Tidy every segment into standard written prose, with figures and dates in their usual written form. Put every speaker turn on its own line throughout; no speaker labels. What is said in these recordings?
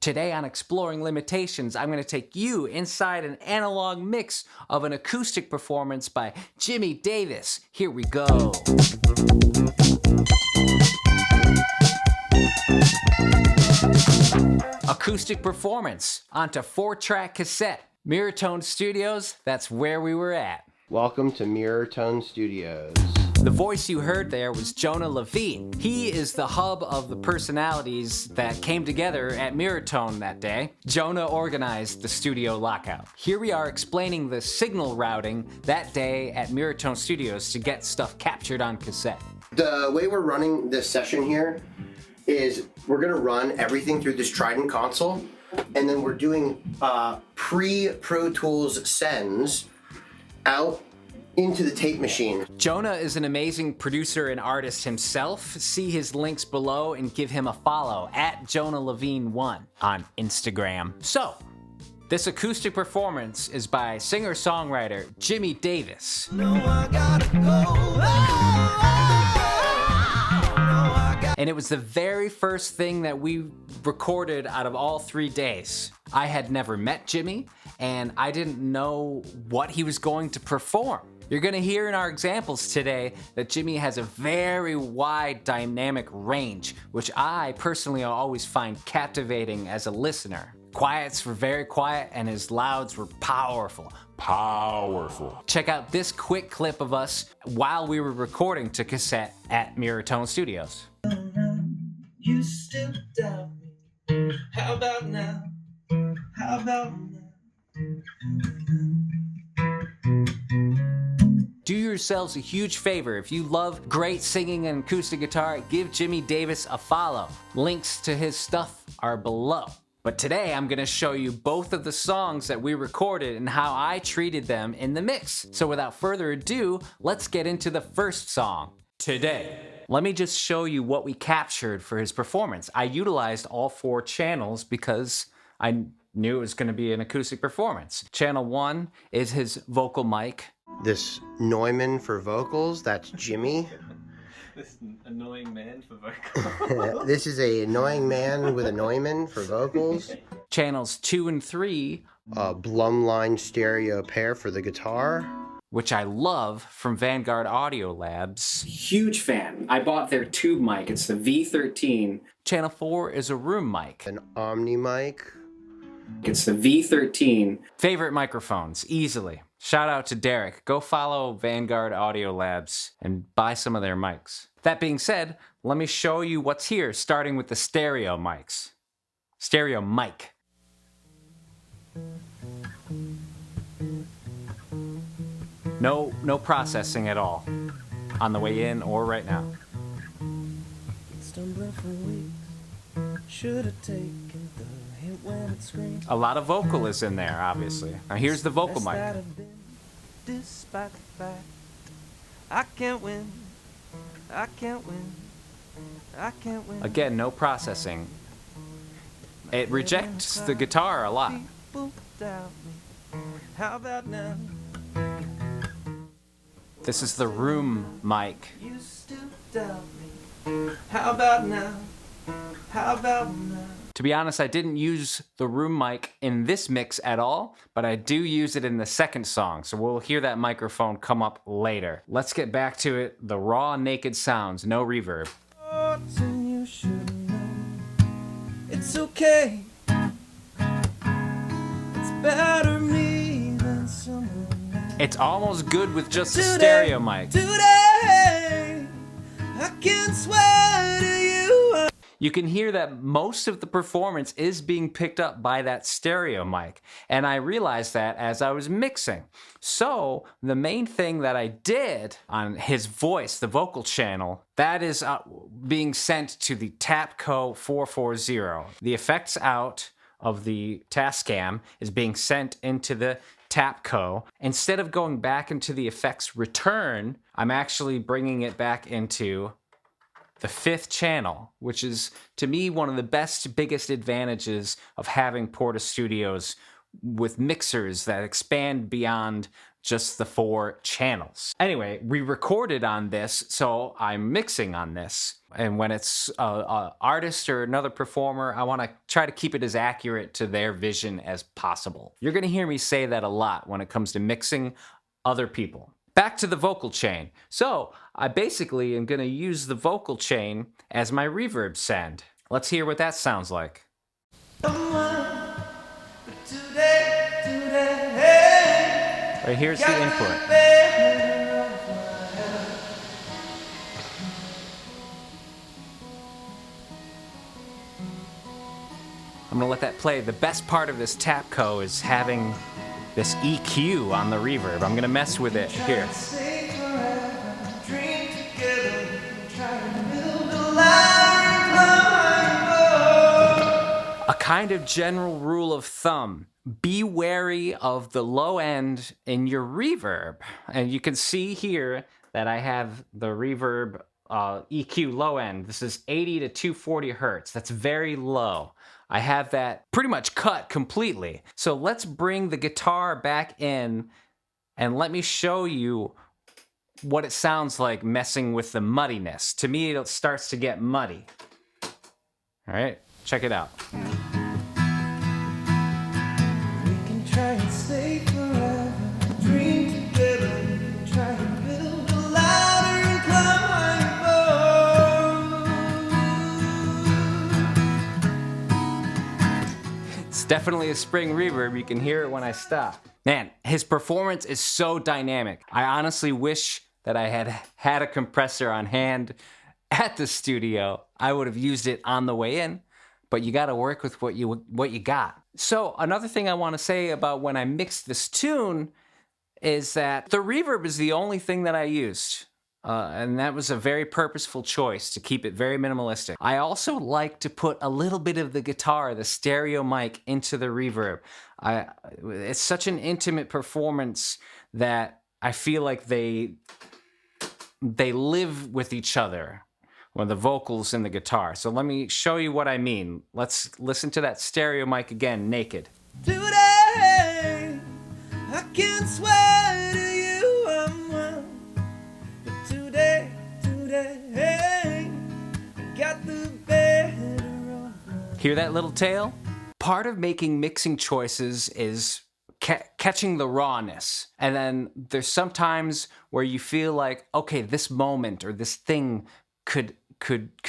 Today on Exploring Limitations, I'm going to take you inside an analog mix of an acoustic performance by Jimmy Davis. Here we go. Acoustic performance onto 4-track cassette. Mirrortone Studios, that's where we were at.
Welcome to Mirrortone Studios.
The voice you heard there was Jonah Levine. He is the hub of the personalities that came together at Mirrortone that day. Jonah organized the studio lockout. Here we are explaining the signal routing that day at Mirrortone Studios to get stuff captured on cassette.
The way we're running this session here is we're going to run everything through this Trident console, and then we're doing pre-Pro Tools sends out into the tape machine.
Jonah is an amazing producer and artist himself. See his links below and give him a follow at Jonah Levine1 on Instagram. So, this acoustic performance is by singer-songwriter Jimmy Davis. And it was the very first thing that we recorded out of all 3 days. I had never met Jimmy, and I didn't know what he was going to perform. You're gonna hear in our examples today that Jimmy has a very wide dynamic range, which I personally always find captivating as a listener. Quiets were very quiet, and his louds were powerful. Powerful. Check out this quick clip of us while we were recording to cassette at Mirrortone Studios.
You still doubt me. How about now? How about now?
Do yourselves a huge favor. If you love great singing and acoustic guitar, give Jimmy Davis a follow. Links to his stuff are below. But today I'm gonna show you both of the songs that we recorded and how I treated them in the mix. So without further ado, let's get into the first song, Today. Let me just show you what we captured for his performance. I utilized all 4 channels because I knew it was gonna be an acoustic performance. Channel 1 is his vocal mic.
This Neumann for vocals, that's Jimmy.
This annoying man for vocals.
This is a annoying man with a Neumann for vocals.
Channels 2 and 3.
Blumline stereo pair for the guitar.
Which I love, from Vanguard Audio Labs. Huge fan. I bought their tube mic. It's the V13. Channel 4 is a room mic.
An Omni mic.
It's the V13. Favorite microphones, easily. Shout out to Derek. Go follow Vanguard Audio Labs and buy some of their mics. That being said, let me show you what's here, starting with the stereo mics. Stereo mic. No processing at all, on the way in or right now. A lot of vocal is in there, obviously. Now here's the vocal mic.
Despite the fact I can't win, I can't win, I can't win.
Again, no processing. It rejects the guitar a lot.
People doubt me. How about now?
This is the room mic.
You still doubt me. How about now? How about now?
To be honest, I didn't use the room mic in this mix at all, but I do use it in the second song, so we'll hear that microphone come up later. Let's get back to it. The raw, naked sounds, no reverb.
You should know. It's okay. It's better me than someone else.
It's almost good with just the stereo mic.
Today, I can swear to you.
You can hear that most of the performance is being picked up by that stereo mic, and I realized that as I was mixing. So the main thing that I did on his voice, the vocal channel, that is being sent to the Tapco 440. The effects out of the Tascam is being sent into the Tapco. Instead of going back into the effects return, I'm actually bringing it back into the 5th channel, which is, to me, one of the biggest advantages of having Portastudio's with mixers that expand beyond just the 4 channels. Anyway, we recorded on this, so I'm mixing on this. And when it's an artist or another performer, I want to try to keep it as accurate to their vision as possible. You're going to hear me say that a lot when it comes to mixing other people. Back to the vocal chain. So I basically am going to use the vocal chain as my reverb send. Let's hear what that sounds like. Right, here's the input. I'm gonna let that play. The best part of this Tapco is having this EQ on the reverb. I'm gonna mess with it here. A kind of general rule of thumb: be wary of the low end in your reverb. And you can see here that I have the reverb EQ low end. This is 80 to 240 hertz. That's very low. I have that pretty much cut completely. So let's bring the guitar back in and let me show you what it sounds like messing with the muddiness. To me, it starts to get muddy. All right, check it out.
Try and stay forever, dream together, try and build a ladder and climb above.
It's definitely a spring reverb. You can hear it when I stop. Man, his performance is so dynamic. I honestly wish that I had a compressor on hand at the studio. I would have used it on the way in, but you got to work with what you got. So another thing I want to say about when I mixed this tune is that the reverb is the only thing that I used. And that was a very purposeful choice to keep it very minimalistic. I also like to put a little bit of the guitar, the stereo mic, into the reverb. It's such an intimate performance that I feel like they live with each other. When the vocals and the guitar. So let me show you what I mean. Let's listen to that stereo mic again, naked.
Today, I can't swear to you I'm well, but today, got the better of.
Hear that little tail? Part of making mixing choices is catching the rawness. And then there's some times where you feel like, okay, this moment or this thing could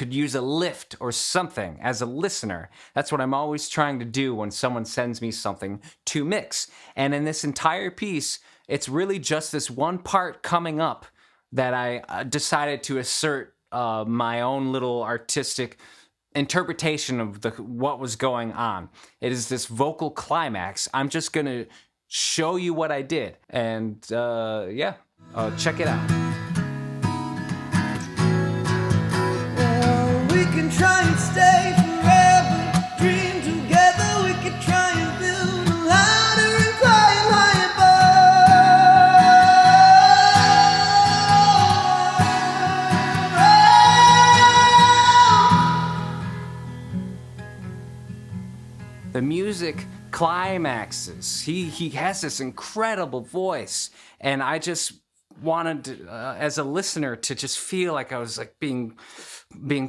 use a lift or something as a listener. That's what I'm always trying to do when someone sends me something to mix. And in this entire piece, it's really just this one part coming up that I decided to assert my own little artistic interpretation of what was going on. It is this vocal climax. I'm just gonna show you what I did. And check it out.
We can try and stay forever, dream together. We can try and build a ladder and climb high
above. The music climaxes. He has this incredible voice, and I just wanted to, as a listener, to just feel like I was like being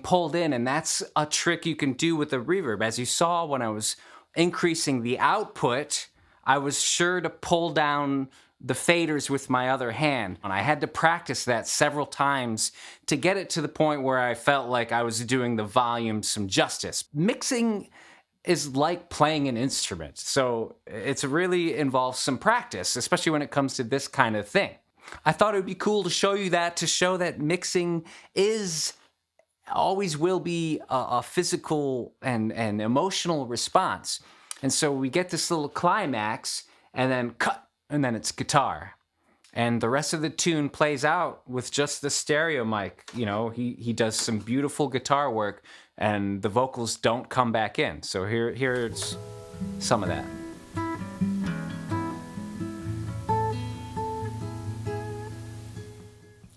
pulled in. And that's a trick you can do with the reverb. As you saw when I was increasing the output, I was sure to pull down the faders with my other hand. And I had to practice that several times to get it to the point where I felt like I was doing the volume some justice. Mixing is like playing an instrument. So it's really involves some practice, especially when it comes to this kind of thing. I thought it would be cool to show you that, to show that mixing always will be a physical and emotional response. And so we get this little climax and then cut, and then it's guitar. And the rest of the tune plays out with just the stereo mic. You know, he does some beautiful guitar work and the vocals don't come back in. So here's some of that.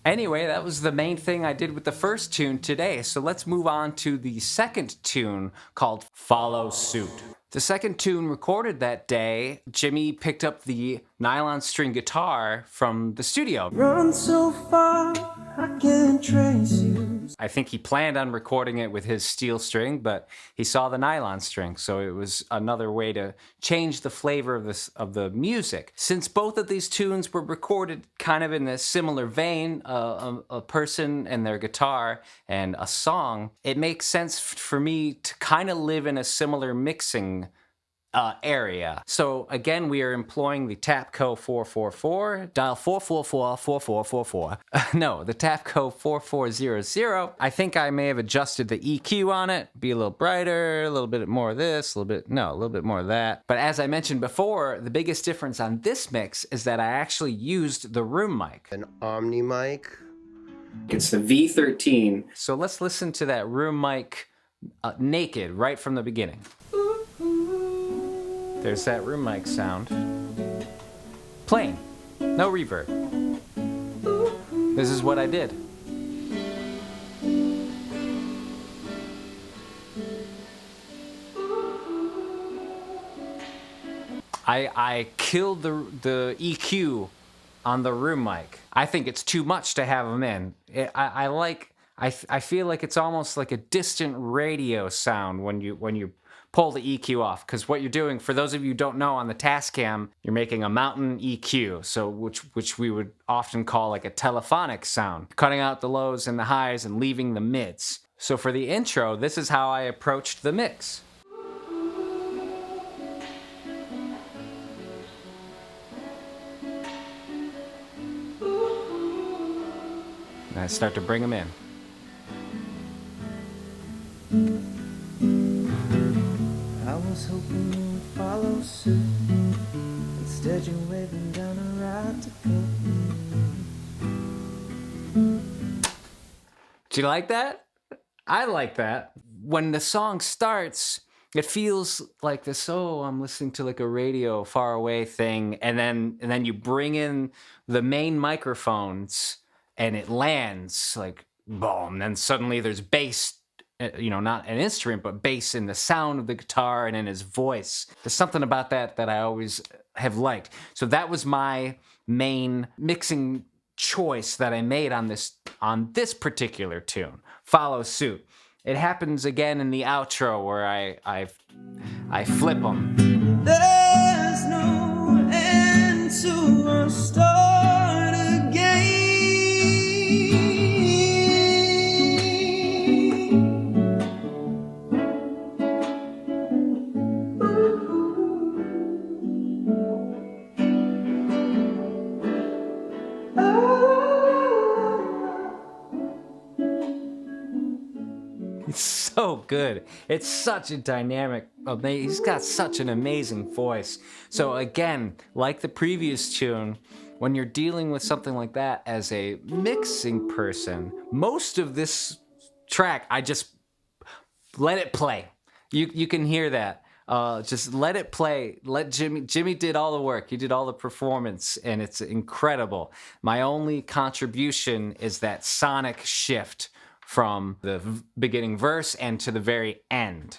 Anyway, that was the main thing I did with the first tune today. So let's move on to the second tune called Follow Suit. The second tune recorded that day, Jimmy picked up the nylon string guitar from the studio.
Run so far, I can't trace you.
I think he planned on recording it with his steel string, but he saw the nylon string, so it was another way to change the flavor of the music. Since both of these tunes were recorded kind of in a similar vein, a person and their guitar and a song, it makes sense for me to kind of live in a similar mixing area. So again, we are employing the Tapco 444, dial 444-4444. No, the Tapco 4400. I think I may have adjusted the EQ on it, be a little brighter, a little bit more of this, a little bit more of that. But as I mentioned before, the biggest difference on this mix is that I actually used the room mic.
An Omni mic.
It's the V13. So let's listen to that room mic naked right from the beginning. There's that room mic sound. Plain, no reverb. This is what I did. I killed the EQ on the room mic. I think it's too much to have them in. I feel like it's almost like a distant radio sound when you pull the EQ off, because what you're doing, for those of you who don't know, on the Tascam, you're making a mountain EQ, so which we would often call like a telephonic sound, cutting out the lows and the highs and leaving the mids. So for the intro, this is how I approached the mix. And I start to bring them in.
I was hoping you would follow suit. Instead, you're waving down a ride to go.
Do you like that? I like that. When the song starts, it feels like this, oh, I'm listening to like a radio far away thing, and then you bring in the main microphones and it lands like boom, then suddenly there's bass, not an instrument, but bass in the sound of the guitar and in his voice. There's something about that I always have liked. So that was my main mixing choice that I made on this particular tune. Follow suit. It happens again in the outro where I flip them.
There's no end to our start again.
It's so good. It's such a dynamic, he's got such an amazing voice. So again, like the previous tune, when you're dealing with something like that as a mixing person, most of this track, I just let it play. You can hear that. Just let it play. Let Jimmy did all the work. He did all the performance, and it's incredible. My only contribution is that sonic shift from the beginning verse and to the very end.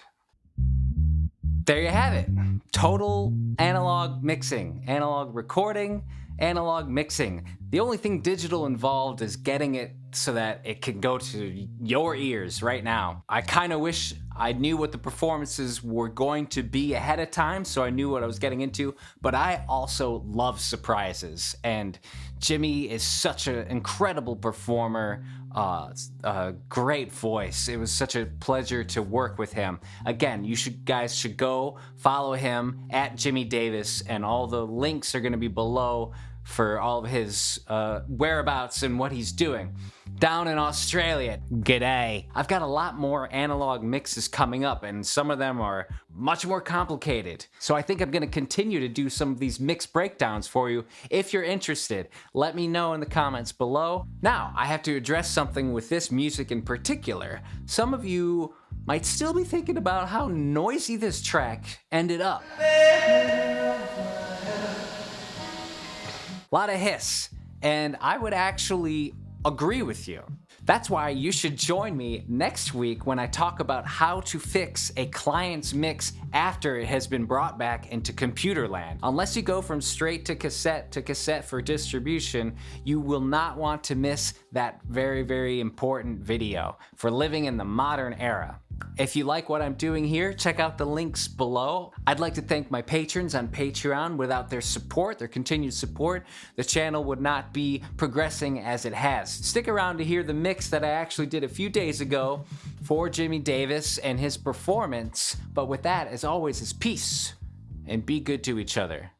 There you have it. Total analog mixing, analog recording, analog mixing. The only thing digital involved is getting it so that it can go to your ears right now. I kind of wish I knew what the performances were going to be ahead of time, so I knew what I was getting into, but I also love surprises, and Jimmy is such an incredible performer, a great voice. It was such a pleasure to work with him. Again, guys should go follow him at Jimmy Davis, and all the links are going to be below for all of his whereabouts and what he's doing. Down in Australia, g'day. I've got a lot more analog mixes coming up, and some of them are much more complicated. So I think I'm gonna continue to do some of these mix breakdowns for you. If you're interested, let me know in the comments below. Now, I have to address something with this music in particular. Some of you might still be thinking about how noisy this track ended up. A lot of hiss, and I would actually agree with you. That's why you should join me next week when I talk about how to fix a client's mix after it has been brought back into computer land. Unless you go from straight to cassette for distribution, you will not want to miss that very, very important video for living in the modern era. If you like what I'm doing here, check out the links below. I'd like to thank my patrons on Patreon. Without their support, their continued support, the channel would not be progressing as it has. Stick around to hear the mix that I actually did a few days ago for Jimmy Davis and his performance. But with that, as always, is peace and be good to each other.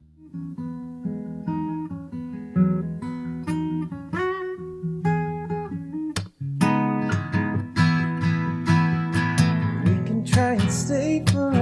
Try and stay forever.